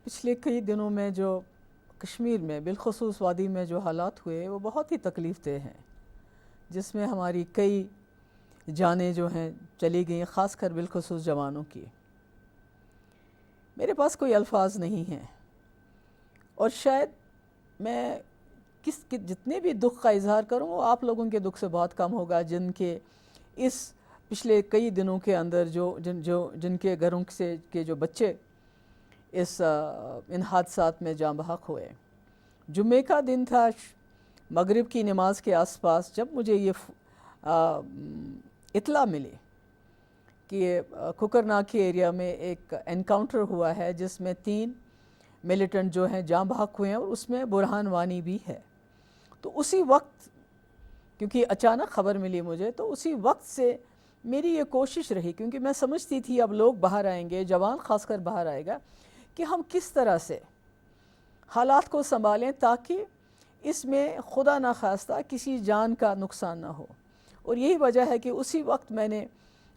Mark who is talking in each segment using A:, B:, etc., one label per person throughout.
A: پچھلے کئی دنوں میں جو کشمیر میں بالخصوص وادی میں جو حالات ہوئے وہ بہت ہی تکلیف دہ ہیں، جس میں ہماری کئی جانیں جو ہیں چلی گئیں، خاص کر بالخصوص جوانوں کی۔ میرے پاس کوئی الفاظ نہیں ہیں، اور شاید میں جتنے بھی دکھ کا اظہار کروں وہ آپ لوگوں کے دکھ سے بہت کم ہوگا، جن کے اس پچھلے کئی دنوں کے اندر جن کے گھروں سے کے جو بچے ان حادثات میں جاں بحق ہوئے۔ جمعے کا دن تھا، مغرب کی نماز کے آس پاس، جب مجھے یہ اطلاع ملی کہ کھکرناگ کے ایریا میں ایک انکاؤنٹر ہوا ہے جس میں 3 ملیٹنٹ جو ہیں جاں بحق ہوئے ہیں، اور اس میں برہان وانی بھی ہے۔ تو اسی وقت، کیونکہ اچانک خبر ملی مجھے، تو اسی وقت سے میری یہ کوشش رہی، کیونکہ میں سمجھتی تھی اب لوگ باہر آئیں گے، جوان خاص کر باہر آئے گا، کہ ہم کس طرح سے حالات کو سنبھالیں تاکہ اس میں خدا نخواستہ کسی جان کا نقصان نہ ہو۔ اور یہی وجہ ہے کہ اسی وقت میں نے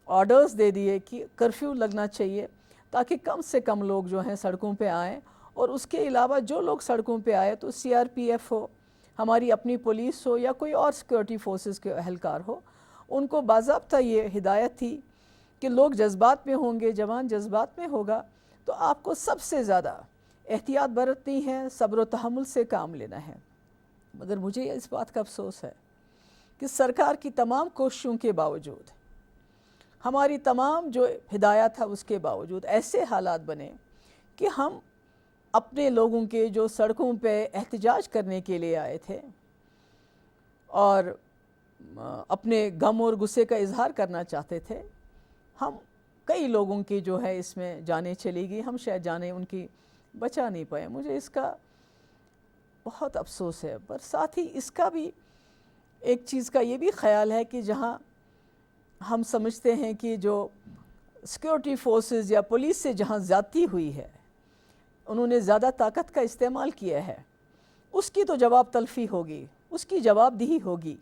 A: آرڈرز دے دیے کہ کرفیو لگنا چاہیے تاکہ کم سے کم لوگ جو ہیں سڑکوں پہ آئیں، اور اس کے علاوہ جو لوگ سڑکوں پہ آئے تو CRPF ہو، ہماری اپنی پولیس ہو، یا کوئی اور سیکورٹی فورسز کے اہلکار ہو، ان کو باضابطہ یہ ہدایت تھی کہ لوگ جذبات میں ہوں گے، جوان جذبات میں ہوگا، تو آپ کو سب سے زیادہ احتیاط برتنی ہے، صبر و تحمل سے کام لینا ہے۔ مگر مجھے اس بات کا افسوس ہے کہ سرکار کی تمام کوششوں کے باوجود، ہماری تمام جو ہدایات ہے اس کے باوجود، ایسے حالات بنے کہ ہم اپنے لوگوں کے جو سڑکوں پہ احتجاج کرنے کے لیے آئے تھے اور اپنے غم اور غصے کا اظہار کرنا چاہتے تھے، ہم کئی لوگوں کی جو ہے اس میں جانیں چلی گئی، ہم شاید جانیں ان کی بچا نہیں پائے۔ مجھے اس کا بہت افسوس ہے، پر ساتھ ہی اس کا بھی ایک چیز کا یہ بھی خیال ہے کہ جہاں ہم سمجھتے ہیں کہ جو سیکورٹی فورسز یا پولیس سے جہاں زیادتی ہوئی ہے، انہوں نے زیادہ طاقت کا استعمال کیا ہے، اس کی تو جواب تلفی ہوگی، اس کی جواب دہی ہوگی۔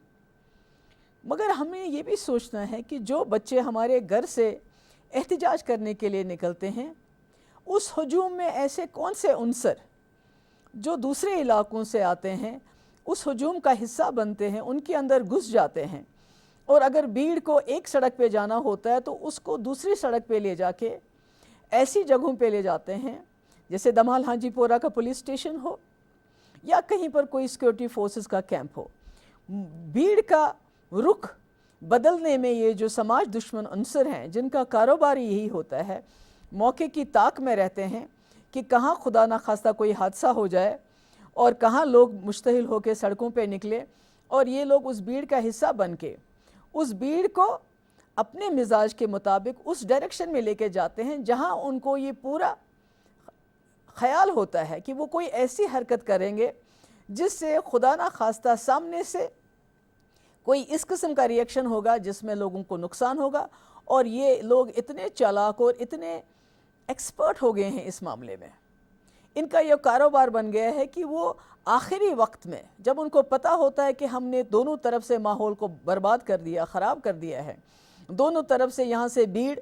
A: مگر ہمیں یہ بھی سوچنا ہے کہ جو بچے ہمارے گھر سے احتجاج کرنے کے لیے نکلتے ہیں، اس ہجوم میں ایسے کون سے عنصر جو دوسرے علاقوں سے آتے ہیں، اس ہجوم کا حصہ بنتے ہیں، ان کے اندر گھس جاتے ہیں، اور اگر بھیڑ کو ایک سڑک پہ جانا ہوتا ہے تو اس کو دوسری سڑک پہ لے جا کے ایسی جگہوں پہ لے جاتے ہیں جیسے دمہال ہانجی پورہ کا پولیس اسٹیشن ہو، یا کہیں پر کوئی سیکورٹی فورسز کا کیمپ ہو۔ بھیڑ کا رخ بدلنے میں یہ جو سماج دشمن عنصر ہیں، جن کا کاروبار یہی ہوتا ہے، موقع کی طاق میں رہتے ہیں کہ کہاں خدا نخواستہ کوئی حادثہ ہو جائے اور کہاں لوگ مشتعل ہو کے سڑکوں پہ نکلے، اور یہ لوگ اس بھیڑ کا حصہ بن کے اس بھیڑ کو اپنے مزاج کے مطابق اس ڈائریکشن میں لے کے جاتے ہیں جہاں ان کو یہ پورا خیال ہوتا ہے کہ وہ کوئی ایسی حرکت کریں گے جس سے خدا نخواستہ سامنے سے کوئی اس قسم کا ریئیکشن ہوگا جس میں لوگوں کو نقصان ہوگا۔ اور یہ لوگ اتنے چالاک اور اتنے ایکسپرٹ ہو گئے ہیں اس معاملے میں، ان کا یہ کاروبار بن گیا ہے کہ وہ آخری وقت میں جب ان کو پتہ ہوتا ہے کہ ہم نے دونوں طرف سے ماحول کو برباد کر دیا، خراب کر دیا ہے، دونوں طرف سے یہاں سے بھیڑ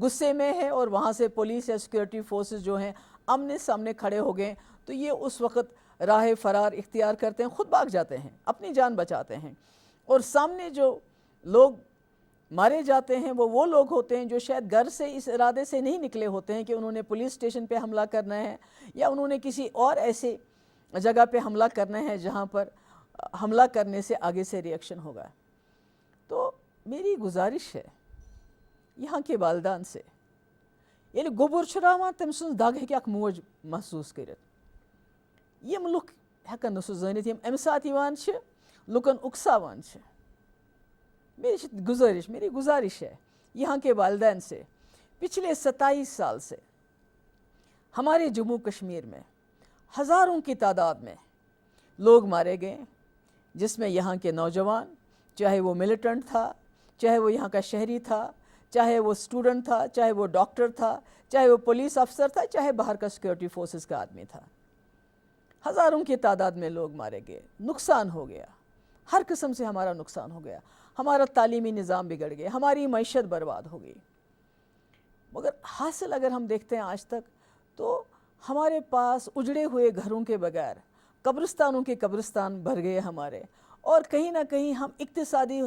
A: غصے میں ہے اور وہاں سے پولیس یا سیکورٹی فورسز جو ہیں آمنے سامنے کھڑے ہو گئے، تو یہ اس وقت راہ فرار اختیار کرتے ہیں، خود بھاگ جاتے ہیں، اپنی جان بچاتے ہیں، اور سامنے جو لوگ مارے جاتے ہیں وہ لوگ ہوتے ہیں جو شاید گھر سے اس ارادے سے نہیں نکلے ہوتے ہیں کہ انہوں نے پولیس اسٹیشن پہ حملہ کرنا ہے، یا انہوں نے کسی اور ایسے جگہ پہ حملہ کرنا ہے جہاں پر حملہ کرنے سے آگے سے ریئیکشن ہوگا۔ تو میری گزارش ہے یہاں کے والدان سے، یعنی گوبر چھراوان تم سن دگ ہیکہ اک موج محسوس کرت، یم لوک ہیکن سہ زانت یم امہ سات یوان چھ لوکن اکساوان چھ۔ میری گزارش ہے یہاں کے والدین سے، پچھلے 27 سال سے ہمارے جموں کشمیر میں ہزاروں کی تعداد میں لوگ مارے گئے، جس میں یہاں کے نوجوان، چاہے وہ ملیٹنٹ تھا، چاہے وہ یہاں کا شہری تھا، چاہے وہ اسٹوڈنٹ تھا، چاہے وہ ڈاکٹر تھا، چاہے وہ پولیس افسر تھا، چاہے باہر کا سیکورٹی فورسز کا آدمی تھا، ہزاروں کی تعداد میں لوگ مارے گئے، نقصان ہو گیا، ہر قسم سے ہمارا نقصان ہو گیا، ہمارا تعلیمی نظام بگڑ گیا، ہماری معیشت برباد ہو گئی۔ مگر حاصل اگر ہم دیکھتے ہیں آج تک، تو ہمارے پاس اجڑے ہوئے گھروں کے بغیر قبرستانوں کے قبرستان بھر گئے ہمارے، اور کہیں نہ کہیں ہم اقتصادی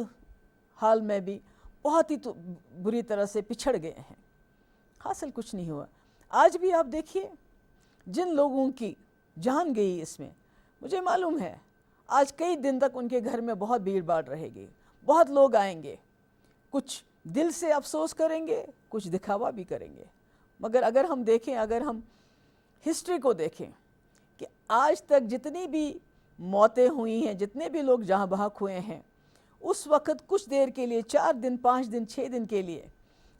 A: حال میں بھی بہت ہی بری طرح سے پچھڑ گئے ہیں۔ حاصل کچھ نہیں ہوا۔ آج بھی آپ دیکھیے جن لوگوں کی جان گئی اس میں، مجھے معلوم ہے آج کئی دن تک ان کے گھر میں بہت بھیڑ بھاڑ رہے گی، بہت لوگ آئیں گے، کچھ دل سے افسوس کریں گے، کچھ دکھاوا بھی کریں گے، مگر اگر ہم دیکھیں، اگر ہم ہسٹری کو دیکھیں کہ آج تک جتنی بھی موتیں ہوئی ہیں، جتنے بھی لوگ جہاں بحق ہوئے ہیں، اس وقت کچھ دیر کے لیے، 4 دن 5 دن 6 دن کے لیے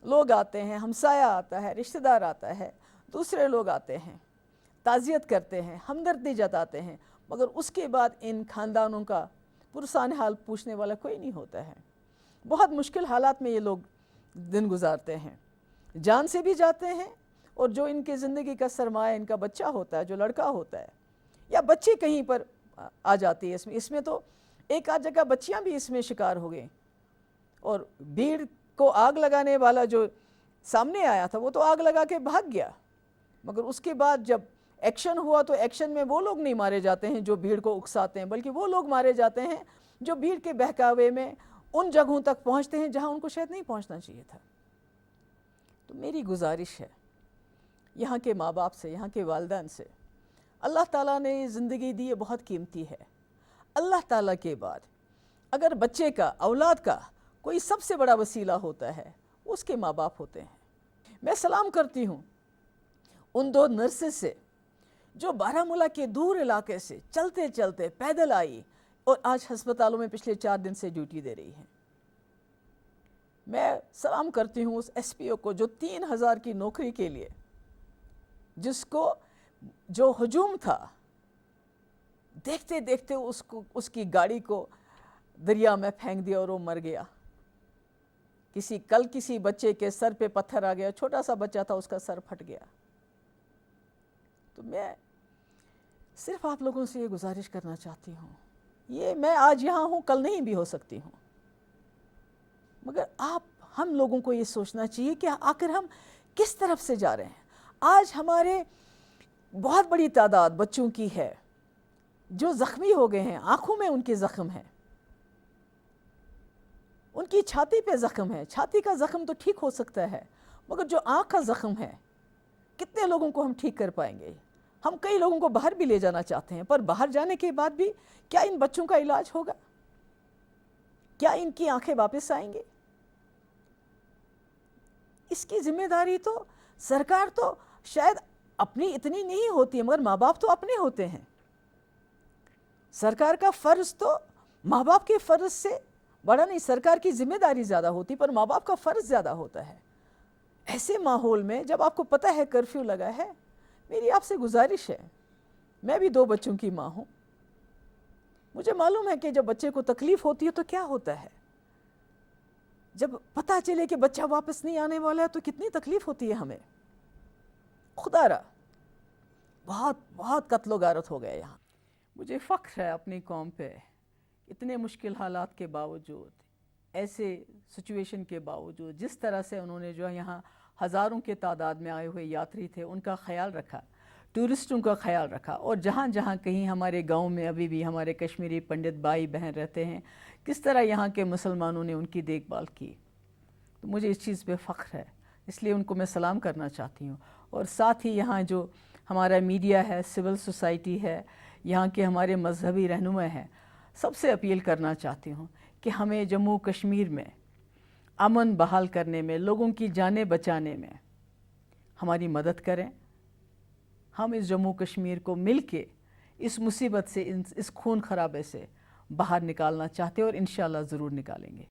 A: لوگ آتے ہیں، ہمسایہ آتا ہے، رشتہ دار آتا ہے، دوسرے لوگ آتے ہیں، تعزیت کرتے ہیں، ہمدردی جتاتے ہیں، مگر اس کے بعد ان خاندانوں کا پرسان حال پوچھنے والا کوئی نہیں ہوتا ہے۔ بہت مشکل حالات میں یہ لوگ دن گزارتے ہیں، جان سے بھی جاتے ہیں، اور جو ان کے زندگی کا سرمایہ ان کا بچہ ہوتا ہے، جو لڑکا ہوتا ہے یا بچی کہیں پر آ جاتی ہے اس میں تو ایک آدھ جگہ بچیاں بھی اس میں شکار ہو گئیں، اور بھیڑ کو آگ لگانے والا جو سامنے آیا تھا وہ تو آگ لگا کے بھاگ گیا، مگر اس کے بعد جب ایکشن ہوا تو ایکشن میں وہ لوگ نہیں مارے جاتے ہیں جو بھیڑ کو اکساتے ہیں، بلکہ وہ لوگ مارے جاتے ہیں جو بھیڑ کے بہکاوے میں ان جگہوں تک پہنچتے ہیں جہاں ان کو شاید نہیں پہنچنا چاہیے تھا۔ تو میری گزارش ہے یہاں کے ماں باپ سے، یہاں کے والدین سے، اللہ تعالیٰ نے زندگی دی، یہ بہت قیمتی ہے۔ اللہ تعالیٰ کے بعد اگر بچے کا، اولاد کا کوئی سب سے بڑا وسیلہ ہوتا ہے، اس کے ماں باپ ہوتے ہیں۔ میں سلام کرتی ہوں ان 2 نرسز سے جو بارہمولہ کے دور علاقے سے چلتے چلتے پیدل آئی اور آج ہسپتالوں میں پچھلے 4 دن سے ڈیوٹی دے رہی ہیں۔ میں سلام کرتی ہوں اس ایس پی او کو جو 3000 کی نوکری کے لیے، جس کو جو ہجوم تھا، دیکھتے دیکھتے اس کی گاڑی کو دریا میں پھینک دیا اور وہ مر گیا۔ کسی بچے کے سر پہ پتھر آ گیا، چھوٹا سا بچہ تھا، اس کا سر پھٹ گیا۔ تو میں صرف آپ لوگوں سے یہ گزارش کرنا چاہتی ہوں، یہ میں آج یہاں ہوں، کل نہیں بھی ہو سکتی ہوں، مگر ہم لوگوں کو یہ سوچنا چاہیے کہ آخر ہم کس طرف سے جا رہے ہیں۔ آج ہمارے بہت بڑی تعداد بچوں کی ہے جو زخمی ہو گئے ہیں، آنکھوں میں ان کے زخم ہیں، ان کی چھاتی پہ زخم ہے۔ چھاتی کا زخم تو ٹھیک ہو سکتا ہے، مگر جو آنکھ کا زخم ہے، کتنے لوگوں کو ہم ٹھیک کر پائیں گے؟ ہم کئی لوگوں کو باہر بھی لے جانا چاہتے ہیں، پر باہر جانے کے بعد بھی کیا ان بچوں کا علاج ہوگا؟ کیا ان کی آنکھیں واپس آئیں گے؟ اس کی ذمہ داری تو سرکار تو شاید اپنی اتنی نہیں ہوتی ہے، مگر ماں باپ تو اپنے ہوتے ہیں۔ سرکار کا فرض تو ماں باپ کے فرض سے بڑا نہیں، سرکار کی ذمہ داری زیادہ ہوتی پر ماں باپ کا فرض زیادہ ہوتا ہے۔ ایسے ماحول میں جب آپ کو پتہ ہے کرفیو لگا ہے، میری آپ سے گزارش ہے، میں بھی 2 بچوں کی ماں ہوں، مجھے معلوم ہے کہ جب بچے کو تکلیف ہوتی ہے تو کیا ہوتا ہے، جب پتہ چلے کہ بچہ واپس نہیں آنے والا ہے تو کتنی تکلیف ہوتی ہے ہمیں۔ خدا را بہت بہت قتل و غارت ہو گئے یہاں۔ مجھے فخر ہے اپنی قوم پہ، اتنے مشکل حالات کے باوجود، ایسے سچویشن کے باوجود، جس طرح سے انہوں نے جو یہاں ہزاروں کے تعداد میں آئے ہوئے یاتری تھے ان کا خیال رکھا، ٹورسٹوں کا خیال رکھا، اور جہاں جہاں کہیں ہمارے گاؤں میں ابھی بھی ہمارے کشمیری پنڈت بھائی بہن رہتے ہیں، کس طرح یہاں کے مسلمانوں نے ان کی دیکھ بھال کی، تو مجھے اس چیز پہ فخر ہے، اس لیے ان کو میں سلام کرنا چاہتی ہوں۔ اور ساتھ ہی یہاں جو ہمارا میڈیا ہے، سول سوسائٹی ہے، یہاں کے ہمارے مذہبی رہنما ہیں، سب سے اپیل کرنا چاہتی ہوں کہ ہمیں جموں کشمیر میں امن بحال کرنے میں، لوگوں کی جانیں بچانے میں ہماری مدد کریں۔ ہم اس جموں کشمیر کو مل کے اس مصیبت سے، اس خون خرابے سے باہر نکالنا چاہتے ہیں، اور انشاءاللہ ضرور نکالیں گے۔